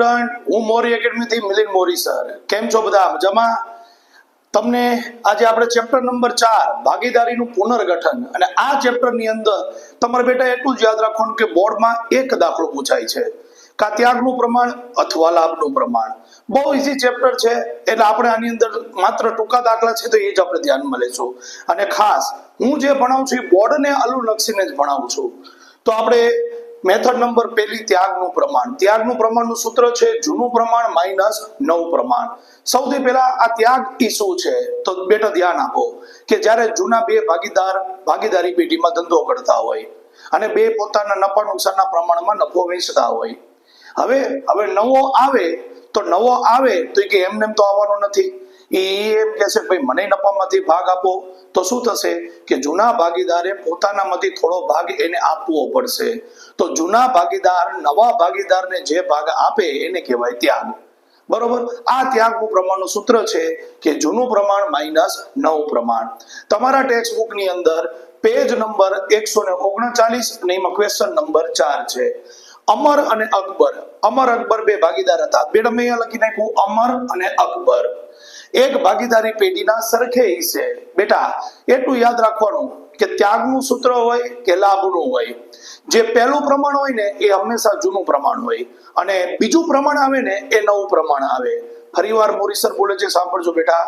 Student, હું મોરી એકેડમીથી મિલિંદ મોરી sir. કેમ છો બધા? મજામાં? તમને આજે આપણે ચેપ્ટર નંબર 4 ભાગીદારીનું પુનર્ગઠન, અને આ ચેપ્ટરની અંદર તમારે બેટા એટલું જ યાદ રાખવાનું કે બોર્ડમાં એક દાખલો પૂછાય છે, કા ત્યાગનું પ્રમાણ અથવા લાભનું પ્રમાણ. બહુ ઈઝી ચેપ્ટર છે, એટલે આપણે આની અંદર માત્ર ટૂંકા દાખલા છે તો એ જ આપણે ધ્યાનમાં લઈશું. અને ખાસ હું જે ભણાવું છું એ બોર્ડને અનુલક્ષીને જ ભણાવું છું. તો આપણે મેથડ નંબર પહેલી, ત્યાગનું પ્રમાણ. ત્યાગનું પ્રમાણનું સૂત્ર છે જૂનું પ્રમાણ માઇનસ નવું પ્રમાણ. સૌથી પહેલા આ ત્યાગ ઈ શું છે તો બેટા ધ્યાન આપો કે જ્યારે જૂના બે ભાગીદાર ભાગીદારી પેઢીમાં ધંધો કરતા હોય અને બે પોતાના નફા નુકસાનના પ્રમાણમાં નફો વેચતા હોય. હવે નવો આવે તો કે એમને તો આવવાનો નથી. એ એમ કહેશે ભાઈ મને નફામાંથી ભાગ આપો. તો શું થશે કે જૂના ભાગીદારે પોતાનામાંથી થોડો ભાગ એને આપવો પડશે. તો જૂના ભાગીદાર નવા ભાગીદારને જે ભાગ આપે એને કહેવાય ત્યાગ. બરોબર? આ ત્યાગનું પ્રમાણનું સૂત્ર છે કે જૂનું પ્રમાણ માઇનસ નવું પ્રમાણ. તમારા ટેક્સ્ટ બુકની અંદર પેજ નંબર 139 અને એમાં ક્વેશ્ચન નંબર 4 છે. અમર અને અકબર બે ભાગીદાર હતા. બેટા મેં અહીંયા લખી નાખ્યું અમર અને અકબર. એક ભાગીદારી પેઢીના સરખે હિસ્સે. બેટા એટલું યાદ રાખવાનું કે ત્યાગનું સૂત્ર હોય કે લાભનું હોય, જે પહેલું પ્રમાણ હોય ને એ હંમેશા જૂનું પ્રમાણ હોય, અને બીજું પ્રમાણ આવે ને એ નવું પ્રમાણ આવે. ફરીવાર મોરી સર બોલે છે, સાંભળજો બેટા.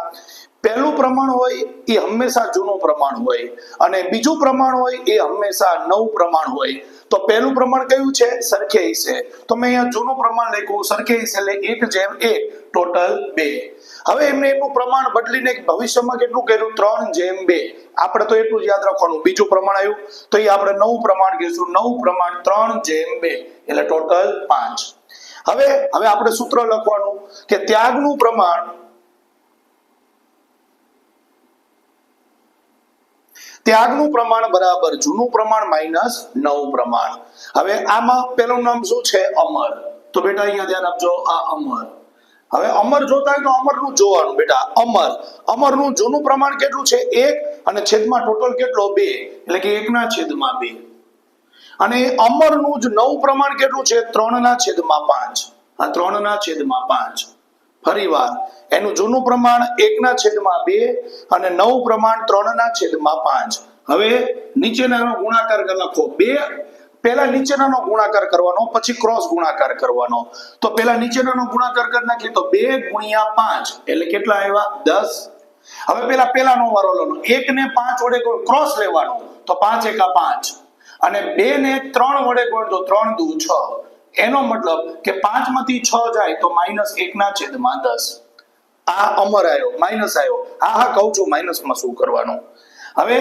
પહેલું પ્રમાણ હોય એ હંમેશા જૂનું પ્રમાણ હોય, અને બીજું પ્રમાણ હોય એ હંમેશા નવું પ્રમાણ હોય. તો પહેલું પ્રમાણ કયું છે? સરખે હિસ્સે. તો મેં અહીંયા જૂનું પ્રમાણ લખ્યું સરખે હિસ્સે, એટલે 1:1 ટોટલ 2. હવે એમને એનું પ્રમાણ બદલીને ભવિષ્યમાં કેટલું કર્યું? 3:2. આપણે તો એટલું જ યાદ રાખવાનું. બીજું પ્રમાણ આવ્યું તો એ આપણે નવું પ્રમાણ કહીશું. નવું પ્રમાણ 3:2 એટલે ટોટલ 5. હવે આપણે સૂત્ર લખવાનું કે ત્યાગનું પ્રમાણ બરાબર જૂનું પ્રમાણ માઇનસ નવું પ્રમાણ. હવે આમાં પેલું નામ શું છે? અમર. તો બેટા અહીંયા ધ્યાન આપજો, આ અમર. હવે અમર જોતા હોય તો અમરનું જોવાનું બેટા. અમરનું જૂનું પ્રમાણ કેટલું છે? 1, અને છેદમાં ટોટલ કેટલો? 2, એટલે કે 1/2. અને અમરનું જ નવું પ્રમાણ કેટલું છે? 3/5. આ 3/5. ફરીવાર એનું જૂનું પ્રમાણ 1/2 અને નવું પ્રમાણ 3/5. હવે નીચેનાનો ગુણાકાર કરી નાખો. પહેલા નીચેનાનો ગુણાકાર કરવાનો, પછી ક્રોસ ગુણાકાર કરવાનો. તો પહેલા નીચેનાનો ગુણાકાર કરી નાખીએ તો 2 × 5 એટલે કેટલા આવ્યા? 10. હવે પહેલાનો વારો લેવાનો. 1 ને 5 વડે ક્રોસ લેવાનો તો 5 × 5, અને 2 ને 3 વડે ગુણ તો 3 × 6. એનો મતલબ કે 5 માંથી 6 જાય તો -1/10. આ અમર આવ્યો, માઇનસ આવ્યો. હા કહું છું માઇનસમાં શું કરવાનું. હવે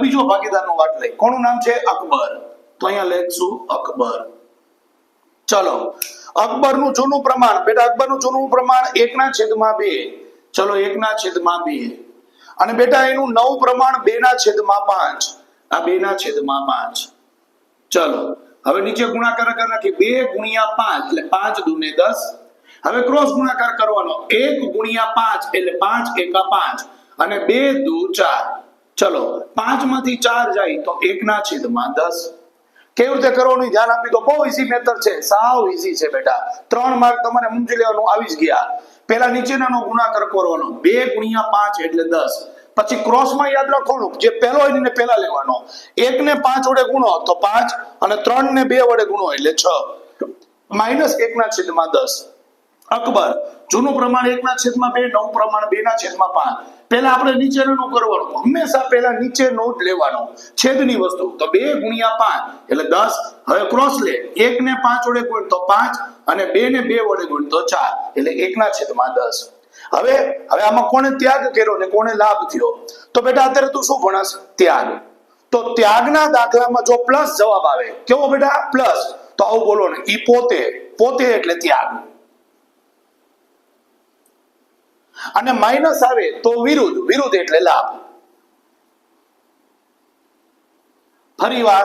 બીજો ભાગીદારનો વાત લઈ. કોનું નામ છે? અકબર. તો અહીંયા લખશું અકબર. ચલો, અકબરનું જૂનું પ્રમાણ. બેટા અકબરનું જૂનું પ્રમાણ 1/2. ચલો 1/2. અને બેટા એનું નવું પ્રમાણ 2/5. આ 2/5. ચલો હવે નીચે ગુણાકાર કરી નાખી. 2 × 5 એટલે 5 × 10. હવે ક્રોસ ગુણાકાર કરવાનો. 1 × 5 એટલે 5 × 5, અને 2 × 4. ચલો 5 માંથી 4 જાય તો 1/10. કેવી રીતે કરવાનું ધ્યાન આપી દો. બહુ ઈઝી મેથડ છે, સાવ ઈઝી છે બેટા. 3 માર્ક તમારે સમજી લેવાનું આવી જ ગયા. પહેલા નીચેનાનો ગુણાકાર કરવાનો. 2 × 5 એટલે 10. પછી ક્રોસમાં યાદ રાખવાનું, જે પહેલો હોય એને પહેલા લેવાનો. 1 ને 5 વડે ગુણો તો 5, અને 3 ને 2 વડે ગુણો એટલે 6. -1/10. અકબર જૂનું પ્રમાણ 1/2, નવું પ્રમાણ 2/5. પહેલા આપણે નીચેનું કરવાનું. હંમેશા પહેલા નીચેનો જ લેવાનો, છેદની વસ્તુ. તો 2 × 5 એટલે 10. હવે ક્રોસ લે. 1 ને 5 વડે ગુણ તો 5, અને 2 ને 2 વડે ગુણ તો 4 એટલે 1/10. હવે આમાં કોણે ત્યાગ કર્યો ને કોણે લાભ થયો? તો બેટા અત્યારે તું શું ભણાસ? ત્યાગ. તો ત્યાગના દાખલામાં જો પ્લસ જવાબ આવે, કેવો બેટા? પ્લસ. તો આવું બોલો ને, ઈ પોતે એટલે ત્યાગ. અને માઇનસ આવે તો વિરુદ્ધ એટલે લાભ. ફરીવાર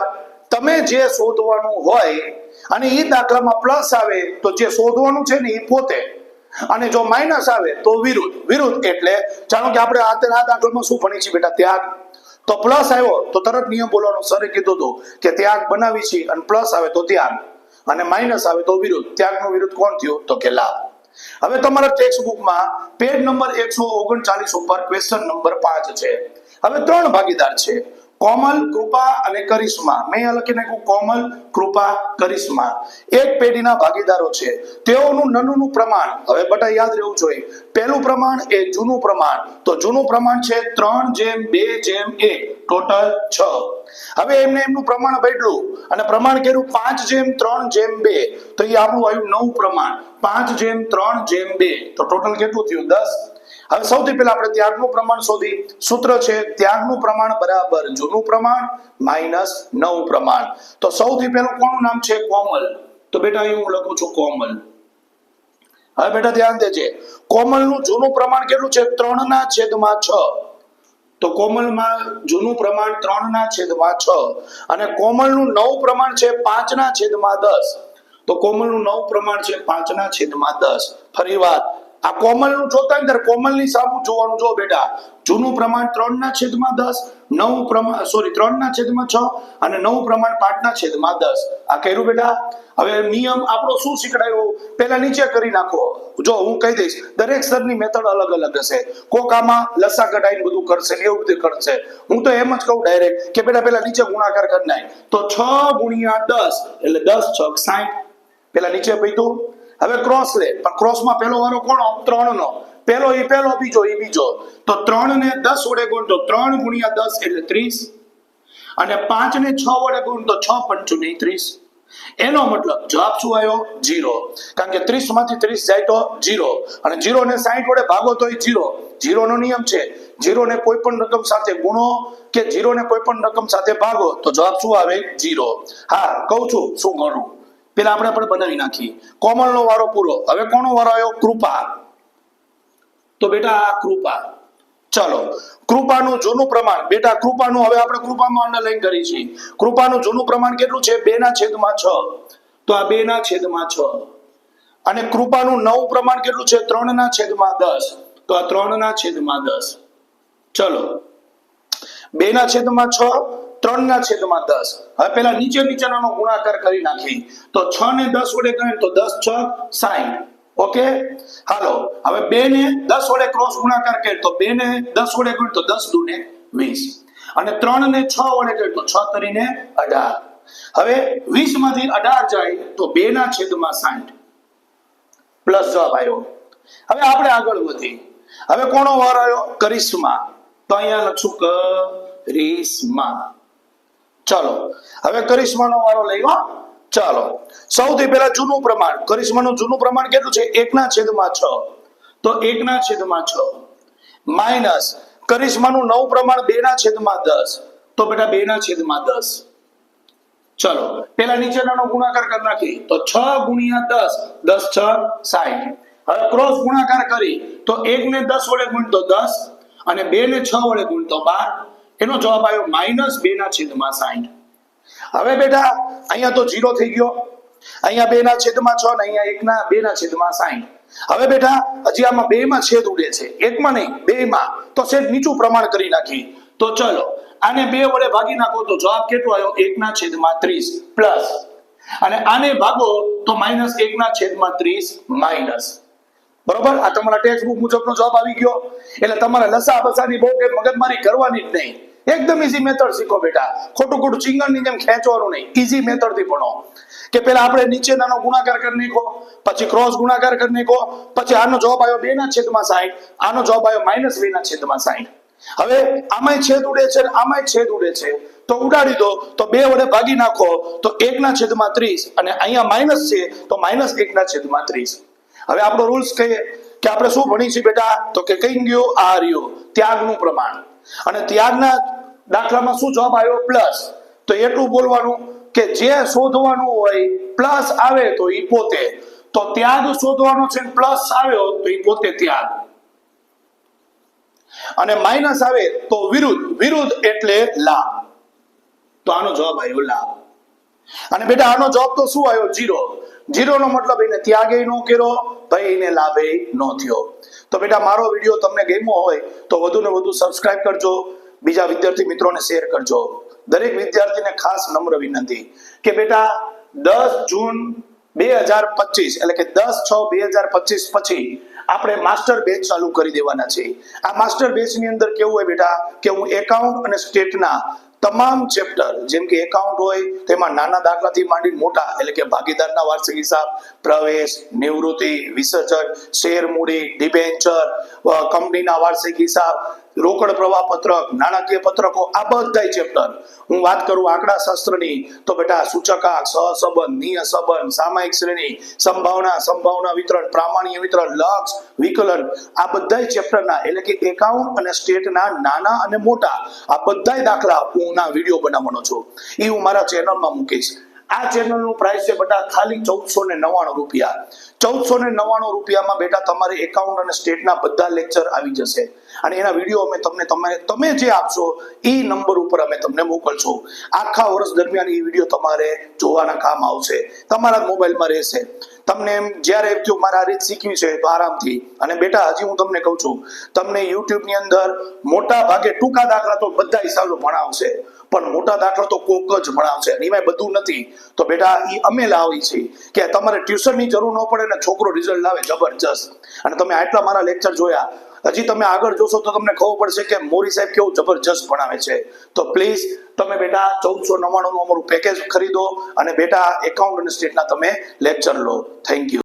તમે જે શોધવાનું હોય, અને એ દાખલામાં પ્લસ આવે તો જે શોધવાનું છે ને એ પોતે, અને જો માઇનસ આવે તો વિરુદ્ધ એટલે જાણો કે આપણે આ દાખલામાં શું ભણી છીએ બેટા? ત્યાગ. તો પ્લસ આવ્યો તો તરત નિયમ બોલવાનો. સરે કીધું હતું કે ત્યાગ બનાવી છે, અને પ્લસ આવે તો ત્યાગ. અને માઇનસ આવે તો વિરુદ્ધ. ત્યાગનો વિરુદ્ધ કોણ થયું? તો કે લાભ. હવે તમારા ટેક્સ્ટ બુકમાં પેજ નંબર 139 ઉપર ક્વેશ્ચન નંબર 5 છે. હવે 3 ભાગીદાર છે, કોમલ, કૃપા અને કરિશ્મા. મેં અહીંયા લખી નાખ્યું કોમલ, કૃપા, કરિશ્મા. એક પેઢીના ભાગીદારો છે. તેઓનું નનુનું પ્રમાણ, હવે બટા યાદ રહેવું જોઈએ, પહેલું પ્રમાણ એ જૂનું પ્રમાણ. તો જૂનું પ્રમાણ છે 3:2:1, ટોટલ 6. હવે એમનું પ્રમાણ બદલું અને પ્રમાણ કર્યું 5:3:2, તો એ આપણું આવ્યું નવું પ્રમાણ 5:3:2, તો ટોટલ કેટલું થયું? 10. હવે સૌથી પહેલા આપણે ત્યાગનું પ્રમાણ શોધી. સૂત્ર છે ત્યાગનું પ્રમાણ બરાબર જૂનું પ્રમાણ માઇનસ નવું પ્રમાણ. તો સૌથી પહેલું કોનું નામ છે? કોમલ. તો બેટા અહીં હું લખું છું કોમલ. હવે બેટા ધ્યાન દેજે, કોમલનું જૂનું પ્રમાણ કેટલું છે? 3/6. તો કોમલમાં જૂનું પ્રમાણ 3/6 અને કોમલનું નવું પ્રમાણ છે 5/10. તો કોમલનું નવું પ્રમાણ છે 5/10. ફરી વાત, આ કોમલનું જોતા ને કોમલની સામું જોવાનું. જો બેટા, જૂનું પ્રમાણ 3/10, નવું પ્રમાણ 3/6 અને નવું પ્રમાણ 5/10. આ કર્યું બેટા? હવે નિયમ આપણો શું શીખડાયો? પહેલા નીચે કરી નાખો. જો હું કહી દઈશ, દરેક સ્તરની મેથડ અલગ અલગ હશે. કોક આમાં લસા કઢાઈને બધું કરશે ને એવું બધું કરશે. હું તો એમ જ કહું ડાયરેક્ટ કે બેટા પહેલા નીચે ગુણાકાર કરી નાખ. તો 6 × 10 એટલે 10 × 6 = 60. પેલા નીચે પૈતું. હવે ક્રોસ લે, પણ ક્રોસમાં પહેલો વારો કોનો? 3 નો. પહેલો એ પહેલો, બીજો એ બીજો. તો 3 ને 10 વડે ગુણ તો 3 × 10 એટલે 30 અને 5 ને 6 વડે ગુણ તો 6 × 5 = 30. એનો મતલબ જવાબ શું આવ્યો? 0. કારણ કે 30 માંથી 30 જાય તો 0 અને 0 ને 60 વડે ભાગો તો 0. 0 નો નિયમ છે 0 ને કોઈ પણ રકમ સાથે ગુણો કે 0 ને કોઈ પણ રકમ સાથે ભાગો તો જવાબ શું આવે? 0. હા, કહું છું શું કરું. પેલા આપણે પણ બનાવી નાખી. કોમલનો વારો પૂરો. હવે કોનો વારો આવ્યો? કૃપા. તો બેટા આ કૃપા. ચલો, કૃપાનું જૂનું પ્રમાણ. બેટા કૃપાનું હવે આપણે કૃપામાં અંડરલાઈન કરી છે. કૃપાનું જૂનું પ્રમાણ કેટલું છે? 2/6. તો આ 2/6 અને કૃપાનું નવું પ્રમાણ કેટલું છે? 3/10. તો આ 3/10. ચલો, 2/6, 3/10. હવે પેલા નીચેનાનો ગુણાકાર કરી નાખી. તો 6 ને 10 વડે ગણ તો 10 × 6 = 60. ઓકે, હાલો. હવે 2 ને 10 વડે ક્રોસ ગુણાકાર કરે તો 2 ને 10 વડે ગુણ તો 10 × 2 = 20 અને 3 ને 6 વડે કરે તો 6 × 3 = 18. હવે 20 માંથી 18 જાય તો 2/60 પ્લસ જવાબ આવ્યો. હવે આપણે આગળ વધી. હવે કોનો વાર આવ્યો? કરિશ્મા. તો અહીંયા લખશું કરિશ્મા. ચાલો, હવે કરિશ્માનો વારો લઈ. ચાલો, સૌથી પહેલા જૂનું પ્રમાણ. કરિશ્માનું જૂનું પ્રમાણ કેટલું છે? 1/6. તો 1/6 માઇનસ કરિશ્માનું નવું પ્રમાણ 2/10. તો બેટા 2/10. ચલો, પેલા નીચેનાનો ગુણાકાર કરી નાખી. તો 6 × 10, 10 × 6 = 60. હવે ક્રોસ ગુણાકાર કરી તો 1 ને 10 વડે ગુણ તો 10 અને 2 ને 6 વડે ગુણ તો 12. એનો જવાબ આવ્યો -2/60. હવે બેટા અહીંયા તો 0 થઈ ગયો. અહીંયા 2/6 અને અહીંયા 2/60. હવે બેટા હજી આમાં 2 માં છેદ ઉડે છે, 1 માં નહીં 2 માં. તો છેદ નીચું પ્રમાણ કરી નાખી. તો ચલો, આને 2 વડે ભાગી નાખો તો જવાબ કેટલો આવ્યો? 1/30 પ્લસ અને આને ભાગો તો -1/30 માઇનસ. બરોબર, આ તમારા ટેક્સ્ટ બુક મુજબનો જવાબ આવી ગયો. એટલે તમારે લસા બસાની બહુ કે મગજમારી કરવાની જ નહીં. એકદમ ઈઝી મેથડ શીખો બેટા. ખોટું ચિંગણની જેમ ખેંચવાનું નહીં. ઈઝી મેથડ થી ભણો. કે પેલા આપણે નીચેનાનો ગુણાકાર કરી નાખો, પછી ક્રોસ ગુણાકાર કરી નાખો, પછી આનો જવાબ આવ્યો 2/60, આનો જવાબ આવ્યો -2/60. હવે આમાંય છેદ ઉડે છે અને આમાંય છેદ ઉડે છે, તો ઉડાડી દો. તો 2 વડે ભાગી નાખો તો 1/30 અને અહીંયા માઇનસ છે તો -1/30. હવે આપણો રૂલ્સ કહીએ કે આપણે શું ભણી છીએ બેટા? તો કે કઈ ગયો? આ રહ્યો ત્યાગનું પ્રમાણ. અને ત્યાગના દાખલામાં શું જવાબ આવ્યો? પ્લસ. તો એટલું બોલવાનું કે જે શોધવાનું હોય પ્લસ આવે તો ઈ પોતે. તો ત્યાગ શોધવાનો છે, પ્લસ આવ્યો તો ઈ પોતે ત્યાગ અને માઇનસ આવે તો વિરુદ્ધ. વિરુદ્ધ એટલે લાભ. તો આનો જવાબ આવ્યો લાભ. અને બેટા આનો જવાબ તો શું આવ્યો? 0. 0 નો મતલબ એને ત્યાગે નો કર્યો, ભાઈ એને લાભે નો થયો. તો બેટા મારો વિડીયો તમને ગમ્યો હોય તો વધુ ને વધુ સબસ્ક્રાઇબ કરજો, બીજા વિદ્યાર્થી મિત્રોને શેર કરજો. દરેક વિદ્યાર્થીને ખાસ નમ્ર વિનંતી કે બેટા 10 જૂન 2025 એટલે કે 10/6/2025 પછી આપણે માસ્ટર બેચ ચાલુ કરી દેવાના છે. આ માસ્ટર બેચ ની અંદર કેવું હોય બેટા કે હું એકાઉન્ટ અને સ્ટેટના તમામ ચેપ્ટર જેમ કે એકાઉન્ટ હોય તેમાં નાના દાખલાથી માંડી મોટા એટલે કે ભાગીદારના વાર્ષિક હિસાબ, પ્રવેશ, નિવૃત્તિ, વિસર્જન, શેર મૂડી, ડિબેન્ચર, કંપનીના વાર્ષિક હિસાબ, રોકડ પ્રવાહ પત્રક, નાણાકીય પત્રકો, આ બધાય ચેપ્ટર. હું વાત કરું આંકડા શાસ્ત્રની તો બેટા સૂચકાંક, સહસંબંધ, નિયત સંબંધ, સામાયિક શ્રેણી, સંભાવના વિતરણ, પ્રામાણ્ય વિતરણ, લક્ષ, વિકલન, આ બધાય ચેપ્ટરના એટલે કે એકાઉન્ટ અને સ્ટેટના નાના અને મોટા આ બધાય દાખલા હું ના વિડીયો બનાવવાનો છું. એ હું મારા ચેનલમાં મૂકીશ. આ ચેનલનું પ્રાઇસ છે બેટા ખાલી 1499 રૂપિયા. 1499 રૂપિયામાં બેટા તમારે એકાઉન્ટ અને સ્ટેટના બધા લેક્ચર આવી જશે અને એના વિડીયો અમે તમે જે આપશો એ નંબર ઉપર અમે તમને મોકલશું. આખા વર્ષ દરમિયાન એ વિડીયો તમારે જોવાના કામ આવશે, તમારા મોબાઈલમાં રહેશે. તમને એમ જ્યારે મારે આ રીત શીખવી છે તો આરામથી. અને બેટા હજી હું તમને કહું છું, તમને યુટ્યુબ ની અંદર મોટા ભાગે ટૂંકા દાખલા તો બધા હિસાબો ભણાવશે, પણ મોટા દાખલા તો કોક જ ભણાવશે, એમાં બધું નથી. તો બેટા એ અમે લાવી છે કે તમારે ટ્યુશનની જરૂર ન પડે ને છોકરો રિઝલ્ટ લાવે જબરજસ્ત. અને તમે આટલા મારા લેક્ચર જોયા, હજી તમે આગળ જોશો તો તમને ખબર પડશે કે મોરી સાહેબ કેવું જબરજસ્ત ભણાવે છે. તો પ્લીઝ તમે બેટા 1499 નું અમારું પેકેજ ખરીદો અને બેટા એકાઉન્ટ અને સ્ટેટના તમે લેક્ચર લો. Thank you.